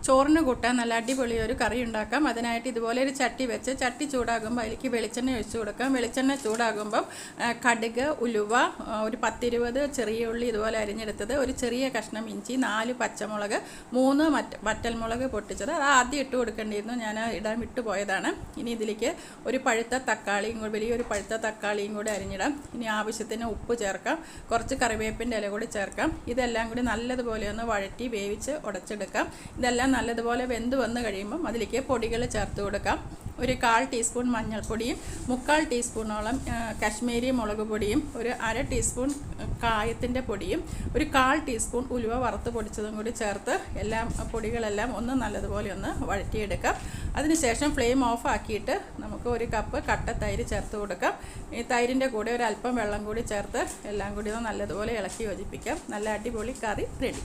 ചോറിന് കൂട്ടാൻ നല്ല അടിപൊളി ഒരു കറി ഉണ്ടാക്കാം. അതിനായിട്ട് ഇതുപോലെ ഒരു ചട്ടി വെച്ച് ചട്ടി ചൂടാകുമ്പോൾ അതിലേക്ക് വെളിച്ചെണ്ണ ഒഴിച്ചു കൊടുക്കാം. വെളിച്ചെണ്ണ ചൂടാകുമ്പം കടുക്, ഉലുവ, ഒരു 10-20 ചെറിയ ഉള്ളി ഇതുപോലെ അരിഞ്ഞെടുത്തത്, ഒരു ചെറിയ കഷ്ണം ഇഞ്ചി, 4 പച്ചമുളക്, 3 വറ്റൽമുളക് പൊട്ടിച്ചത്. അത് ആദ്യം ഇട്ട് കൊടുക്കേണ്ടിയിരുന്നു, ഞാൻ ഇടാൻ വിട്ടുപോയതാണ്. ഇനി ഇതിലേക്ക് ഒരു പഴുത്ത തക്കാളിയും കൂടി, വലിയൊരു പഴുത്ത തക്കാളിയും കൂടി അരിഞ്ഞിടാം. ഇനി ആവശ്യത്തിന് ഉപ്പ് ചേർക്കാം, കുറച്ച് കറിവേപ്പിൻ്റെ ഇല കൂടി ചേർക്കാം. ഇതെല്ലാം കൂടി നല്ലതുപോലെ ഒന്ന് വഴറ്റി വേവിച്ച് ഉടച്ചെടുക്കാം. ഇതെല്ലാം നല്ലതുപോലെ വെന്ത് വന്ന് കഴിയുമ്പം അതിലേക്ക് പൊടികൾ ചേർത്ത് കൊടുക്കാം. ഒരു 1/4 ടീസ്പൂൺ മഞ്ഞൾപ്പൊടിയും 3/4 ടീസ്പൂണോളം കാശ്മീരി മുളക് പൊടിയും, ഒരു 1/2 ടീസ്പൂൺ കായത്തിൻ്റെ പൊടിയും, ഒരു 1/4 ടീസ്പൂൺ ഉലുവ വറുത്ത് പൊടിച്ചതും കൂടി ചേർത്ത് പൊടികളെല്ലാം ഒന്ന് നല്ലതുപോലെ ഒന്ന് വഴറ്റിയെടുക്കാം. അതിനുശേഷം ഫ്ലെയിം ഓഫ് ആക്കിയിട്ട് നമുക്ക് 1 കപ്പ് കട്ട തൈര് ചേർത്ത് കൊടുക്കാം. ഈ തൈരിൻ്റെ കൂടെ ഒരു അല്പം വെള്ളം കൂടി ചേർത്ത് എല്ലാം കൂടി ഒന്ന് നല്ലതുപോലെ ഇളക്കി യോജിപ്പിക്കാം. നല്ല അടിപൊളി കറി റെഡി.